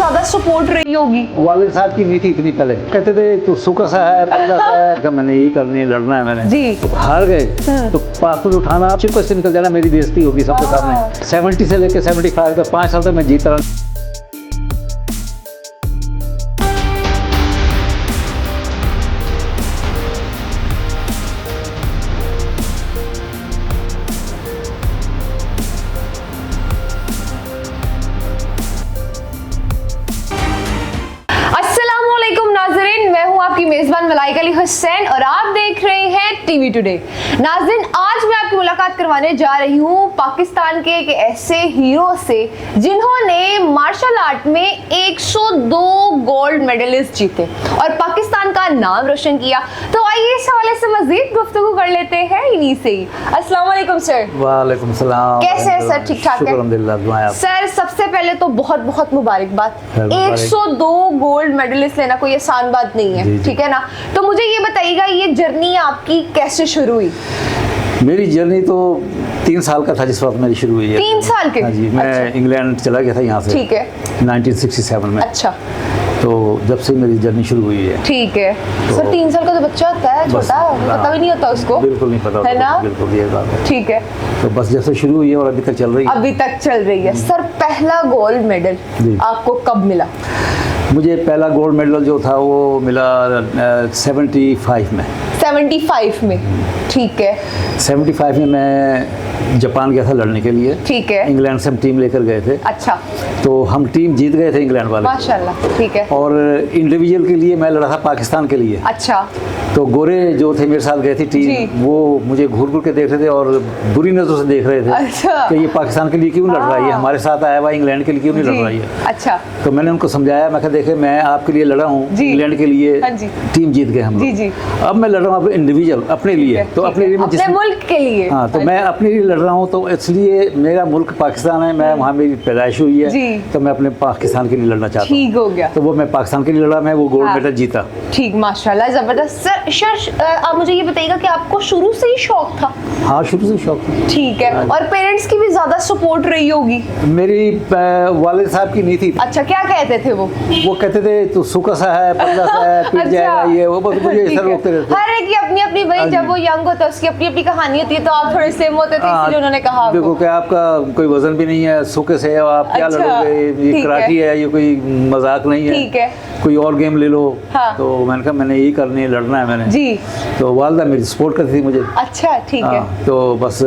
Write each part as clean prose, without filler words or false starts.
ज्यादा सपोर्ट रही होगी। वालिद साहब की नहीं थी इतनी, पहले कहते थे तो सूखा सा है पतला सा है, तो मैंने यही करनी है, लड़ना है मैंने जी। तो हार गए तो पासपोर्ट उठाना, चिपक से निकल जाना, मेरी बेइज्जती होगी सबके सामने। 70 से लेकर 75 तक 5 साल तक मैं जीता रहा। मैं हूं आपकी मेजबान मलाइका अली हुसैन और आप देख रहे हैं टीवी टुडे। नाज़रीन, आज मैं आपकी मुलाकात करवाने जा रही हूं पाकिस्तान के एक ऐसे हीरो से जिन्होंने मार्शल आर्ट में 102 गोल्ड मेडलिस्ट जीते और पाकिस्तान का नाम रोशन किया। तो आइए इस हवाले से मजीद गुफ्तगू कर लेते हैं इन्हीं से ही। अस्सलाम वालेकुम सर। वालेकुम सलाम। कैसे हैं सर? ठीक ठाक है अल्हम्दुलिल्लाह। सर सबसे पहले तो बहुत बहुत मुबारकबाद। 102 गोल्ड मेडलिस्ट लेना कोई आसान बात नहीं है, ठीक है ना? तो मुझे ये बताइएगा, ये जर्नी आपकी कैसे शुरू हुई? मेरी जर्नी तो 3 साल का था जिस वक्त मेरी शुरू हुई है। 3 साल के? हाँ जी, मैं इंग्लैंड चला गया था यहाँ से, ठीक है, 1967 में। अच्छा, तो जब से मेरी जर्नी शुरू हुई है। ठीक है। तो सर 3 साल का तो बच्चा होता है, छोटा, पता भी नहीं होता उसको। बिल्कुल नहीं पता है ना? बिल्कुल ये बात है। ठीक है, तो बस जब से शुरू हुई है और अभी तक चल रही है। अभी तक चल रही है। सर पहला गोल्ड मेडल आपको कब मिला? मुझे पहला गोल्ड मेडल जो था वो मिला 75 में। 75 में, ठीक है। 75 में मैं जापान गया था लड़ने के लिए, ठीक है। इंग्लैंड से हम टीम लेकर गए थे। अच्छा, तो हम टीम जीत गए थे इंग्लैंड वाले, माशाल्लाह, ठीक है। और इंडिविजुअल के लिए मैं लड़ा था पाकिस्तान के लिए। अच्छा, तो गोरे जो थे मेरे साथ गए थे टीम, वो मुझे घूर घूर के देख रहे थे और बुरी नजरों से देख रहे थे। अच्छा, कि ये पाकिस्तान के लिए क्यों लड़ रहा है, हमारे साथ आया हुआ इंग्लैंड के लिए क्यों नहीं लड़ रहा है। अच्छा, तो मैंने उनको समझाया, मैं कहा देखे मैं आपके लिए लड़ा हूँ, इंग्लैंड के लिए। हाँ, टीम जीत गए हम लोग। अब मैं लड़ रहा हूँ इंडिविजुअल अपने लिए, तो अपने लिए अपने मुल्क के लिए। हाँ, तो मैं अपने लिए लड़ रहा हूँ, तो इसलिए मेरा मुल्क पाकिस्तान है, मैं वहाँ मेरी पैदाइश हुई है, तो मैं अपने पाकिस्तान के लिए लड़ना चाहता हूँ। ठीक हो गया। तो वो मैं पाकिस्तान के लिए लड़ा, मैं वो गोल्ड मेडल जीता। ठीक, माशाल्लाह, जबरदस्त। सर आप मुझे ये बताइएगा कि आपको शुरू से ही शौक था? हाँ, शुरू से शौक था। ठीक है। और पेरेंट्स की भी ज्यादा सपोर्ट रही होगी? मेरी वालिद साहब की नहीं थी। अच्छा, क्या कहते थे वो? वो कहते थे तो सूखा सा है, पतला सा है, पिट जाएगा ये वो, बस मुझे ऐसा रोकते रहते। हर एक की अपनी अपनी, भाई जब वो यंग होता है उसकी अपनी अपनी कहानी होती है, तो आप थोड़े सेम होते थे इसलिए उन्होंने कहा देखो कि आपका कोई वजन भी नहीं है, सूखे से है, आप क्या लड़ोगे, ये कराटी है, ये कोई मजाक नहीं है। ठीक है, कोई और गेम ले लो। हाँ। तो मैंने कहा मैंने यही करनी है, लड़ना है मैंने जी। तो वालिदा मेरी सपोर्ट करती थी मुझे। अच्छा, ठीक है। तो बस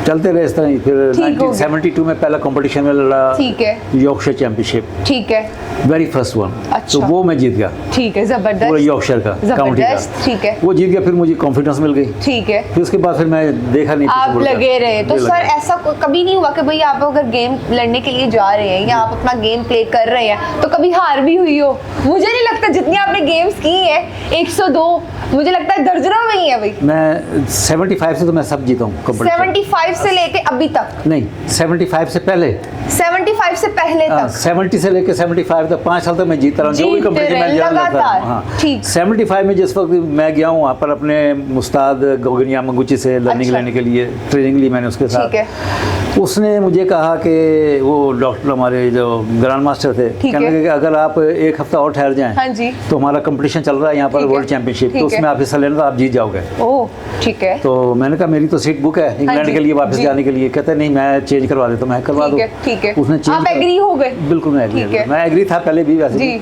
चलते रहे इस तरह ही। फिर 1972 में पहला कंपटीशन में लड़ा, ठीक है, यॉर्कशायर चैंपियनशिप, ठीक है, वेरी फर्स्ट वन। अच्छा। तो वो मैं जीत गया। ठीक है, जबरदस्त। पूरा यॉर्कशायर का काउंटी का, ठीक है, वो जीत गया। फिर मुझे कॉन्फिडेंस मिल गई। ठीक है। फिर उसके बाद फिर मैं देखा नहीं, आप लगे रहे। तो सर ऐसा कभी नहीं हुआ कि भाई आप अगर गेम लड़ने के लिए जा रहे हैं या आप अपना गेम प्ले कर रहे हैं तो कभी हार भी हुई हो? मुझे नहीं लगता, जितनी आपने गेम्स की हैं 102, मुझे लगता है दर्जनों में ही है भाई। मैं 75 से तो मैं सब जीता हूँ। 75 से लेके अभी तक? नहीं, 75 से पहले। 75 से पहले तक? 70 से लेके 75 तक 5 साल तक मैं जीता रहा हूँ, जो भी कंपटीशन में लगातार। हाँ, ठीक। 75 में जिस वक्त मैं गया हूँ वहाँ पर अपने मुस्ताद गोगनिया मंगुची से लर्निंग लेने के लिए, ट्रेनिंग ली मैंने उसके साथ। ठीक है। उसने मुझे कहा कि वो डॉक्टर हमारे जो ग्रैंड मास्टर थे, कहने लगे कि अगर आप एक हफ्ता और ठहर जाएं, हाँ जी, तो हमारा कंपटीशन चल रहा है यहाँ पर वर्ल्ड चैंपियनशिप, तो उसमें आप हिस्सा लेना, तो आप जीत जाओगे। ओह, ठीक है। तो मैंने कहा मेरी तो सीट बुक है इंग्लैंड के लिए वापस जाने के लिए। कहते नहीं, मैं चेंज करवा देता हूँ। मैं करवा दूँ। ठीक है। उसने चेंज, आप एग्री हो गए? बिल्कुल मैं एग्री था पहले भी वैसे भी।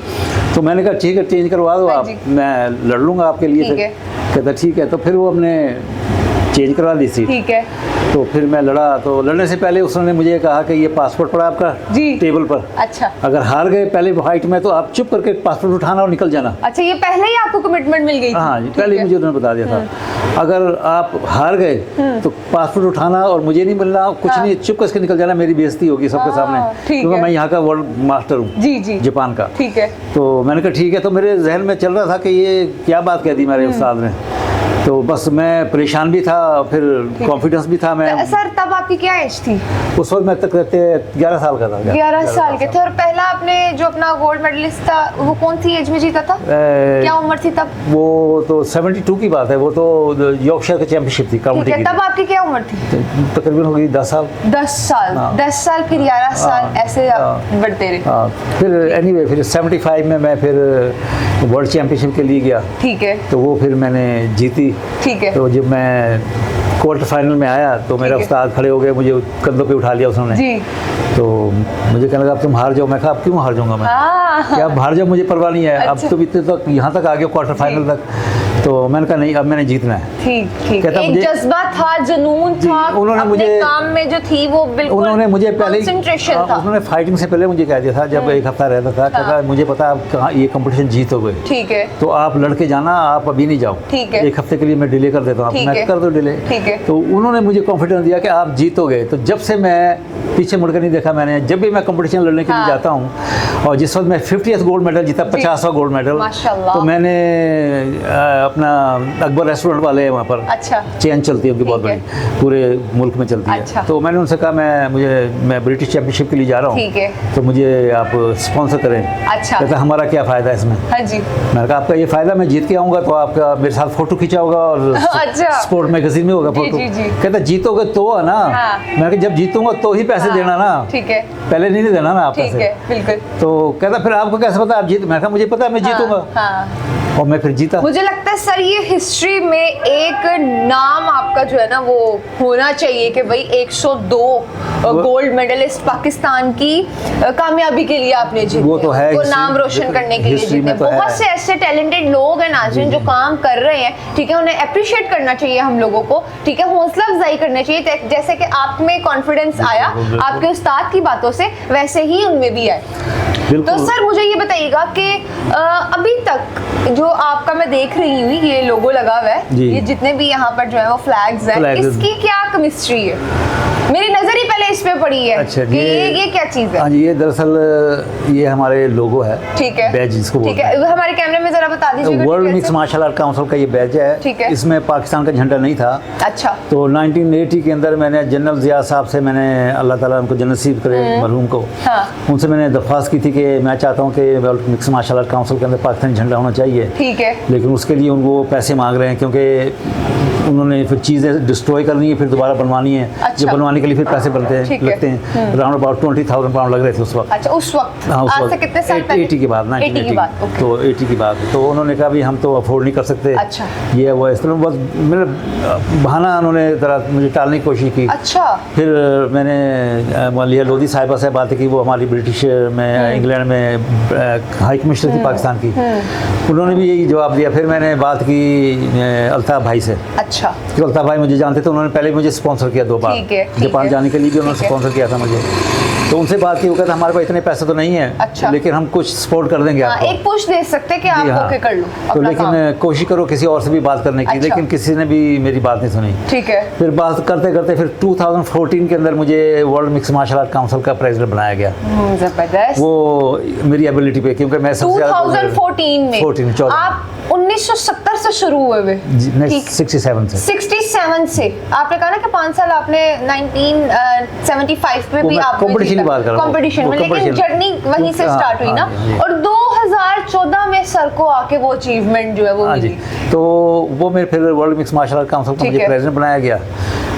तो मैंने कहा ठीक है, चेंज करवा दो आप, मैं लड़ लूंगा आपके लिए। कहता ठीक है। तो फिर वो हमने चेंज करवा दी सीट। ठीक है। तो फिर मैं लड़ा। तो लड़ने से पहले उसने मुझे कहा कि ये पासपोर्ट पड़ा आपका टेबल पर, अच्छा, अगर हार गए पहले फाइट में तो आप चुप करके पासपोर्ट उठाना और निकल जाना। अच्छा, ये पहले ही आपको कमिटमेंट मिल गई? हाँ, पहले ही मुझे उन्होंने बता दिया था, अगर आप हार गए तो पासपोर्ट उठाना और मुझे नहीं मिलना, कुछ नहीं, चुप करके निकल जाना, मेरी बेइज्जती होगी सबके सामने, क्योंकि मैं यहाँ का वर्ल्ड मास्टर हूँ जापान का। ठीक है। तो मैंने कहा ठीक है। तो मेरे जहन में चल रहा था कि ये क्या बात कह दी मेरे उस्ताद ने। तो बस मैं परेशान भी था, फिर कॉन्फिडेंस भी था मैं। सर तब आपकी क्या एज थी? उस वक्त मैं तक 11 साल का था। 11 साल के थे। और पहला आपने जो अपना गोल्ड मेडलिस्ट था वो कौन सी एज में जीता था? क्या उम्र थी तब? वो तो 72 की बात है, वो तो यॉर्कशायर की चैंपियनशिप थी काउंटी की। तब आपकी क्या उम्र थी? तकरीबन हो गई 10 साल। 10 साल। 10 साल फिर 11 साल ऐसे बढ़ते रहे। फिर एनीवे फिर 75 में मैं फिर वर्ल्ड चैंपियनशिप के लिए गया। ठीक है। तो वो फिर मैंने जीती। ठीक है। तो जब मैं क्वार्टर फाइनल में आया तो मेरा उस्ताद खड़े हो गए, मुझे कंधों पे उठा लिया उसने जी। तो मुझे कहने लगा अब तुम हार जाओ। मैं कहा अब क्यों हार जाऊंगा मैं? क्या अब हार जाओ, मुझे परवाह नहीं है। अच्छा। अब तुम इतने तक यहाँ तक आ गए क्वार्टर फाइनल तक। तो मैंने कहा नहीं, अब मैंने जीतना है। ठीक ठीक। एक जज्बा था, जुनून था, उन्होंने मुझे काम में जो थी वो बिल्कुल उन्होंने मुझे पहले कंसंट्रेशन था। उन्होंने फाइटिंग से पहले मुझे कह दिया था जब एक हफ्ता रहता था, कहता मुझे पता है आप कहाँ ये कंपटीशन जीतोगे। ठीक है। तो आप लड़के जाना, आप अभी नहीं जाओ। ठीक है। एक हफ्ते के लिए मैं डिले कर देता हूँ। मैं कर दो डिले। ठीक है। तो उन्होंने मुझे कॉन्फिडेंस दिया कि आप जीतोगे। तो जब से मैं पीछे मुड़कर नहीं देखा मैंने। जब भी मैं कंपटीशन लड़ने के लिए जाता हूँ, और जिस वक्त मैं 50th गोल्ड मेडल जीता, 50वां गोल्ड मेडल, तो मैंने अपना अकबर रेस्टोरेंट वाले हैं वहाँ पर। अच्छा। चेन चलती है उनकी बहुत बड़ी, पूरे मुल्क में चलती है। तो मैंने उनसे कहा मैं ब्रिटिश चैंपियनशिप के लिए जा रहा हूँ, तो मुझे आप स्पॉन्सर करें। अच्छा। कहता हमारा क्या फ़ायदा है इसमें? हाँ जी। मैंने कहा आपका ये फ़ायदा, मैं जीत के आऊँगा तो आपका मेरे साथ फ़ोटो खींचा होगा और स्पोर्ट मैगजीन में होगा फ़ोटो। कहता जीतोगे तो है ना। मैंने कहा जब जीतूंगा तो ही पैसे देना ना। ठीक है। पहले नहीं देना ना आप पैसे। ठीक है, बिल्कुल। तो कहता फिर आपको कैसे पता आप जीत? मैंने कहा मुझे पता है मैं जीतूंगा। और मैं फिर जीता। मुझे लगता है सर ये हिस्ट्री में एक नाम आपका जो है ना वो होना चाहिए कि भाई 102 गोल्ड मेडलिस्ट पाकिस्तान की कामयाबी के लिए आपने जीते। वो तो है, वो नाम रोशन करने के लिए जीते। बहुत से ऐसे टैलेंटेड लोग हैं नाज़रीन जो काम कर रहे हैं, ठीक है, उन्हें अप्रिशिएट करना चाहिए हम लोगों को, ठीक है, हौसला अफजाई करना चाहिए। जैसे कि आप में कॉन्फिडेंस आया आपके उस्ताद की बातों से, वैसे ही उनमें भी आए। तो सर मुझे ये बताइएगा कि अभी तक जो आपका मैं देख रही हूँ ये लोगो लगा हुआ है, ये जितने भी यहाँ पर जो है वो फ्लैग्स हैं, इसकी क्या केमिस्ट्री है? मेरी नजर ही पहले इस पे पड़ी है। अच्छा, कि ये क्या चीज है? हाँ जी, ये दरअसल ये हमारे लोगो है। ठीक है। बैज जिसको बोलते हैं। ठीक है, हमारे कैमरे में जरा बता दीजिए। World mix martial art council का ये बैज है। ठीक है। इसमें पाकिस्तान का झंडा नहीं था। अच्छा। तो 1980 के अंदर मैंने जनरल जिया साहब से, मैंने अल्लाह ताला उनको जन्नत-नसीब करे मरहूम को, उनसे मैंने दरख्वास्त की थी कि मैं चाहता हूँ कि world mix martial art council के अंदर पाकिस्तानी झंडा होना चाहिए। ठीक है। लेकिन उसके लिए उनको पैसे मांग रहे हैं क्योंकि उन्होंने फिर चीज़ें डिस्ट्रॉय करनी है, फिर दोबारा बनवानी है। अच्छा। जो बनवाने के लिए फिर पैसे बनते हैं, लगते हैं। राउंड अबाउट 20,000 पाउंड लग रहे थे उस वक्त। अच्छा, उस वक्त? हाँ, उस वक्त। कितने साल पहले? 80 की बात, 1980 तो 80 की बात। तो उन्होंने कहा भी हम तो अफोर्ड नहीं कर सकते। अच्छा। ये वो इस तरह बस मेरे बहाना उन्होंने तरह मुझे टालने की कोशिश की। अच्छा। फिर मैंने मलिया लोधी साहिबा से बात की, वो हमारी ब्रिटिश में इंग्लैंड में हाई कमिश्नर थी पाकिस्तान की। उन्होंने भी यही जवाब दिया। फिर मैंने बात की अल्ताफ़ भाई से। अच्छा। अल्ताफ़ भाई मुझे जानते थे, उन्होंने पहले मुझे स्पॉन्सर किया 2 बार। जापान जाने के लिए भी उन्होंने स्पॉन्सर किया था मुझे। तो उनसे बात की, वो कहता हमारे पास इतने पैसे तो नहीं है। अच्छा। लेकिन हम कुछ सपोर्ट कर देंगे आपको। एक पुश दे सकते कि आप ओके कर लो। तो लेकिन कोशिश करो किसी और से भी बात करने की। लेकिन किसी ने भी मेरी बात नहीं सुनी। ठीक है। फिर बात करते करते फिर 2014 के अंदर मुझे world mix martial art council का प्रेसिडेंट बनाया गया। जबरदस्त। वो मेरी एबिलिटी पे, क्योंकि मैं सबसे ज्यादा 2014 में आप 1970 से शुरू हुए हुए 67 से आपने कहा ना कि 5 साल आपने 1975 में भी आप कंपटीशन में, लेकिन जर्नी वहीं से स्टार्ट हुई ना। और 2014 में सर को आके वो अचीवमेंट जो है वो मिली। तो वो मेरे फिर world mix martial art council का मुझे प्रेसिडेंट बनाया गया।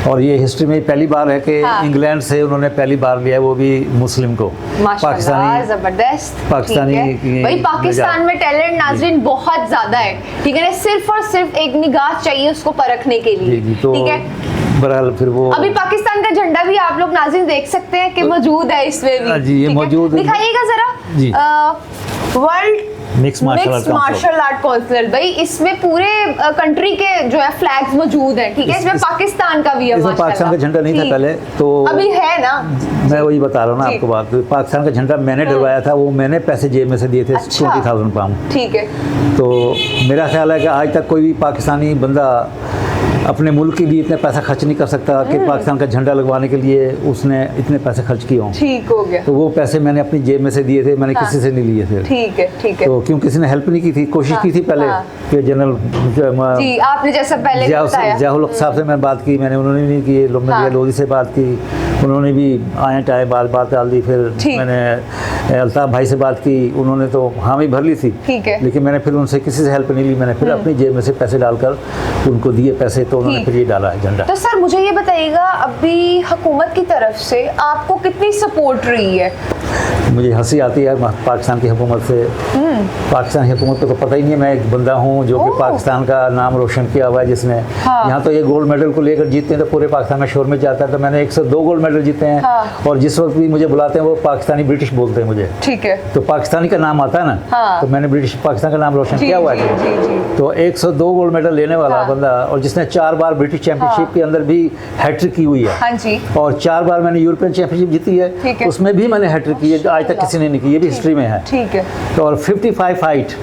और ये हिस्ट्री में पहली बार है कि इंग्लैंड से उन्होंने पहली बार लिया है, वो भी मुस्लिम को। पाकिस्तानी, जबरदस्त। पाकिस्तानी भाई, पाकिस्तान में टैलेंट नाज़रीन बहुत ज्यादा है, ठीक है ना। सिर्फ और सिर्फ एक निगाह चाहिए उसको परखने के लिए, ठीक है। बहरहाल फिर वो अभी पाकिस्तान का झंडा भी आप लोग नाज़रीन देख सकते हैं कि मौजूद है इसमें भी। जी, ये मौजूद है। दिखाइएगा जरा world mix martial art council. भाई इसमें पूरे कंट्री के जो है फ्लैग्स मौजूद हैं, ठीक है। इसमें पाकिस्तान का भी है। इसमें पाकिस्तान का झंडा नहीं था पहले, तो अभी है ना। मैं वही बता रहा हूँ ना आपको बात। पाकिस्तान का झंडा मैंने डलवाया था, वो मैंने पैसे जेब में से दिए थे। 20,000 पाउंड। ठीक है। तो मेरा ख्याल है कि आज तक कोई भी पाकिस्तानी बंदा अपने मुल्क के लिए इतना पैसा खर्च नहीं कर सकता कि पाकिस्तान का झंडा लगवाने के लिए उसने इतने पैसे खर्च किए हों। ठीक हो गया। तो वो पैसे मैंने अपनी जेब में से दिए थे, मैंने किसी से नहीं लिए थे। ठीक है, ठीक है। तो क्यों किसी ने हेल्प नहीं की थी, कोशिश की थी पहले कि जनरल जी, आपने जैसा पहले बताया ज़ियाउल हक साहब से मैंने बात की, मैंने उन्होंने नहीं की, लोधी से बात की, उन्होंने भी आए टाइम बात डाल दी। फिर मैंने अल्ताफ़ भाई से बात की, उन्होंने तो हामी भर ली थी, लेकिन मैंने फिर उनसे किसी से हेल्प नहीं ली। मैंने फिर अपनी जेब में से पैसे डालकर उनको दिए पैसे, तो उन्होंने फिर ये डाला है झंडा। तो सर मुझे ये बताइएगा, अभी हुकूमत की तरफ से आपको कितनी सपोर्ट रही है? मुझे हंसी आती है पाकिस्तान की हुकूमत से। पाकिस्तान की हुकूमत को तो पता ही नहीं है, मैं एक बंदा हूँ जो कि पाकिस्तान का नाम रोशन किया हुआ है, जिसने यहाँ तो ये गोल्ड मेडल को लेकर जीतते हैं तो पूरे पाकिस्तान में शोर में जाता है। तो मैंने 102 गोल्ड मेडल जीते हैं, और जिस वक्त भी मुझे बुलाते हैं वो पाकिस्तानी ब्रिटिश बोलते हैं मुझे। ठीक है। तो पाकिस्तानी का नाम आता है ना, तो मैंने ब्रिटिश पाकिस्तान का नाम रोशन किया हुआ है। तो 102 गोल्ड मेडल लेने वाला बंदा, और जिसने 4 बार ब्रिटिश चैंपियनशिप के अंदर भी हैट्रिक की हुई है, और 4 बार मैंने यूरोपियन चैंपियनशिप जीती है, उसमें भी मैंने हैट्रिक की है, आज तक किसी ने नहीं की, ये भी हिस्ट्री में है। ठीक है। तो और 55 फाइट,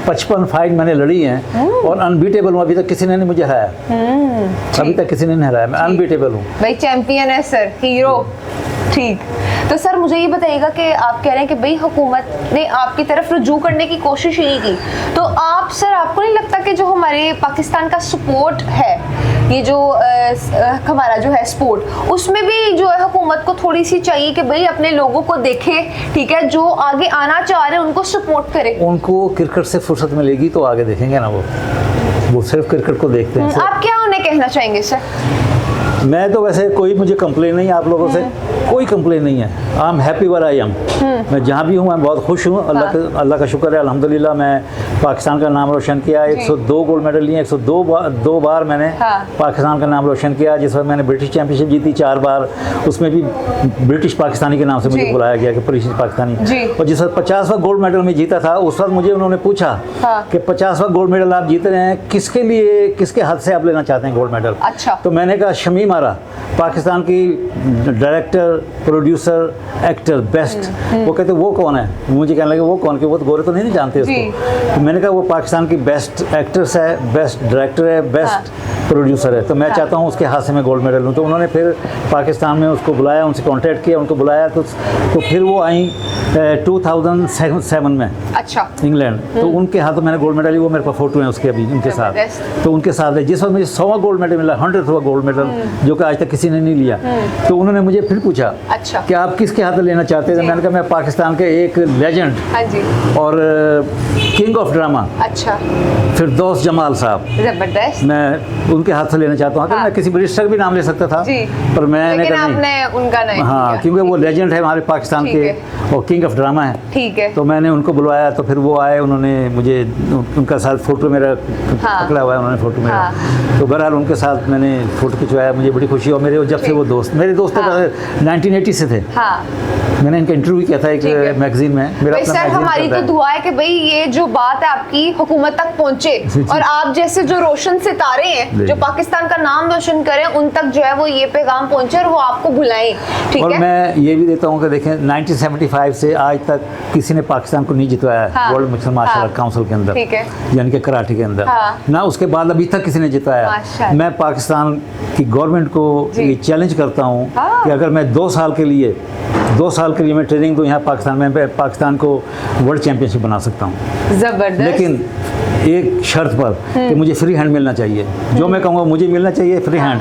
55 फाइट मैंने लड़ी हैं, और अनबीटेबल हूँ, अभी तक किसी ने नहीं मुझे हराया, अभी तक किसी ने नहीं हराया, मैं अनबीटेबल हूँ भाई, चैंपियन है सर, हीरो। ठीक। तो सर मुझे ये बताइएगा कि आप कह रहे हैं कि भाई हुकूमत ने आपकी तरफ रुजू करने की कोशिश नहीं की, तो आप सर आपको नहीं लगता कि जो हमारे पाकिस्तान का सपोर्ट है, ये जो हमारा जो है स्पोर्ट, उसमें भी जो है हुकूमत को थोड़ी सी चाहिए कि भाई अपने लोगों को देखे, ठीक है, जो आगे आना चाह रहे हैं उनको सपोर्ट करे। उनको क्रिकेट से फुर्सत मिलेगी तो आगे देखेंगे ना, वो सिर्फ क्रिकेट को देखते हैं। आप क्या उन्हें कहना चाहेंगे सर? मैं तो वैसे कोई मुझे कंप्लेन नहीं है आप लोगों से, कोई कंप्लेन नहीं है। I am happy were I am. मैं जहाँ भी हूँ मैं बहुत खुश हूँ, अल्लाह का शुक्र है, अल्हम्दुलिल्लाह। मैं पाकिस्तान का नाम रोशन किया, 102 गोल्ड मेडल लिए, 102 बार मैंने पाकिस्तान का नाम रोशन किया। जिस वक्त मैंने ब्रिटिश चैंपियनशिप जीती 4 बार, उसमें भी ब्रिटिश पाकिस्तानी के नाम से मुझे बुलाया गया कि ब्रिटिश पाकिस्तानी। और जिस वक्त 50वां गोल्ड मेडल में जीता था, उस वक्त मुझे उन्होंने पूछा कि 50वां गोल्ड मेडल आप जीत रहे हैं, किसके लिए, किसके हाथ से आप लेना चाहते हैं गोल्ड मेडल? अच्छा। तो मैंने कहा शमी मारा, पाकिस्तान की डायरेक्टर, प्रोड्यूसर, एक्टर बेस्ट। वो कहते वो कौन है? मुझे कहने लगे वो कौन, के वो तो गोरे तो नहीं जानते उसको। तो मैंने कहा वो पाकिस्तान की बेस्ट एक्ट्रेस है, बेस्ट डायरेक्टर है, बेस्ट प्रोड्यूसर है, तो मैं चाहता हूँ उसके हाथ से मैं गोल्ड मेडल लूँ। तो उन्होंने फिर पाकिस्तान में उसको बुलाया, उनसे कॉन्टैक्ट किया, उनको बुलाया, तो फिर वो आई 2007 में। अच्छा। इंग्लैंड। तो उनके हाथों मैंने गोल्ड मेडल ली, वो मेरे पास फोटो है उसके अभी उनके साथ। तो उनके साथ है जिस वक्त मुझे 100वां गोल्ड मेडल मिला, 100वां गोल्ड मेडल, जो कि आज तक किसी ने नहीं लिया। तो उन्होंने मुझे फिर पूछा कि आप किसके हाथ लेना चाहते थे? मैंने कहा मैं पाकिस्तान के एक लेजेंड और किंग ऑफ ड्रामा, अच्छा, फिरदौस जमाल साहब, जबरदस्त, मैं उनके हाथ से लेना चाहता हूँ। मैं किसी ब्रिटिश का भी नाम ले सकता था, पर मैंने उनका नहीं। हाँ, क्योंकि वो लेजेंड है हमारे पाकिस्तान के, और किंग ऑफ ड्रामा है। ठीक है। तो मैंने उनको बुलवाया, तो फिर वो आए, उन्होंने मुझे उनका साथ फोटो मेरा पकड़ा हुआ है, उन्होंने फोटो मेरा। तो बहरहाल उनके साथ मैंने फोटो खिंचवाया, मुझे बड़ी खुशी। और मेरे जब से वो दोस्त, मेरे दोस्त 1980 से थे। मैंने इनका इंटरव्यू किया था एक मैगजीन में। मेरा सर हमारी तो दुआ है कि भाई ये जो बात है आपकी हुकूमत तक पहुंचे, और आप जैसे जो रोशन सितारे हैं जो पाकिस्तान का नाम रोशन करें, उन तक जो है वो ये पैगाम पहुंचे और वो आपको बुलाएं। ठीक और है। मैं ये भी देता हूँ कि देखें 1975 से आज तक किसी ने पाकिस्तान को नहीं जितवाया world mixed martial art council के अंदर, यानी कि कराटे के अंदर, ना उसके बाद अभी तक किसी ने जितवाया। मैं पाकिस्तान की गवर्नमेंट को ये चैलेंज करता हूँ कि अगर मैं 2 साल के लिए मैं ट्रेनिंग दूँ यहाँ पाकिस्तान में, पाकिस्तान को वर्ल्ड चैंपियनशिप बना सकता हूँ। जबरदस्त। लेकिन एक शर्त पर कि मुझे फ्री हैंड मिलना चाहिए। जो मैं कहूँगा मुझे मिलना चाहिए फ्री हैंड,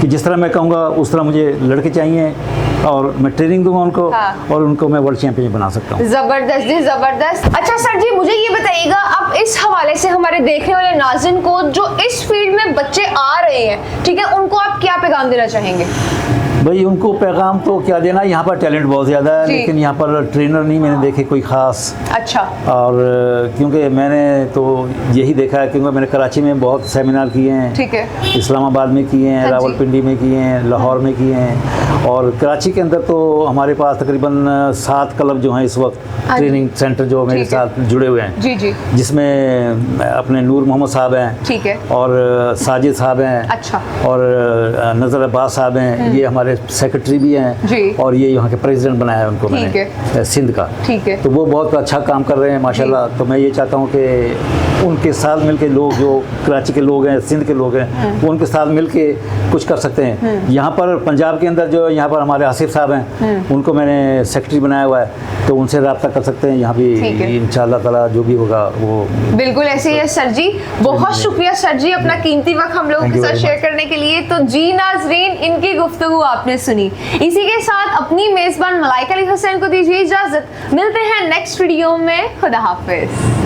कि जिस तरह मैं कहूँगा उस तरह मुझे लड़के चाहिए, और मैं ट्रेनिंग दूंगा उनको, और उनको मैं वर्ल्ड चैंपियन बना सकता हूँ। जबरदस्त जी, जबरदस्त। अच्छा सर जी, मुझे ये बताइएगा, अब इस हवाले से हमारे देखने वाले नाज़रीन को जो इस फील्ड में बच्चे आ रहे हैं, ठीक है, उनको आप क्या पैगाम देना चाहेंगे? भाई उनको पैगाम तो क्या देना, यहाँ पर टैलेंट बहुत ज़्यादा है, लेकिन यहाँ पर ट्रेनर नहीं मैंने देखे कोई ख़ास। अच्छा। और क्योंकि मैंने तो यही देखा है, क्योंकि मैंने कराची में बहुत सेमिनार किए हैं, ठीक है, इस्लामाबाद में किए हैं, रावलपिंडी में किए हैं, लाहौर में किए हैं, और कराची के अंदर तो हमारे पास तकरीबन 7 क्लब जो हैं इस वक्त, ट्रेनिंग सेंटर जो मेरे साथ जुड़े हुए हैं। जी। जिसमें अपने नूर मोहम्मद साहब हैं, ठीक है, और साजिद साहब हैं, अच्छा, और नज़र अब्बास साहब हैं, ये हमारे सेक्रेटरी भी हैं जी, और ये यहाँ के प्रेसिडेंट बनाया है उनको मैंने सिंध का। ठीक है। तो वो बहुत अच्छा काम कर रहे हैं माशाल्लाह। तो मैं ये चाहता हूँ कि उनके साथ मिलके लोग जो कराची के लोग हैं, सिंध के लोग हैं, वो उनके साथ मिलके कुछ कर सकते हैं। यहाँ पर पंजाब के अंदर जो यहाँ पर हमारे आसिफ साहब हैं, उनको मैंने सेक्रेटरी बनाया हुआ है, तो उनसे रब्ता कर सकते हैं। यहाँ भी इंशाअल्लाह ताला जो भी होगा वो बिल्कुल ऐसे ही है सर जी। बहुत शुक्रिया सर जी अपना कीमती वक्त हम लोगों के साथ शेयर करने के लिए। तो जी नाज़रीन, इनकी गुफ्तगू आपने सुनी। इसी के साथ अपनी मेज़बान मलाइका अली हुसैन को दीजिए इजाज़त। मिलते हैं नेक्स्ट वीडियो में। खुदा हाफिज़।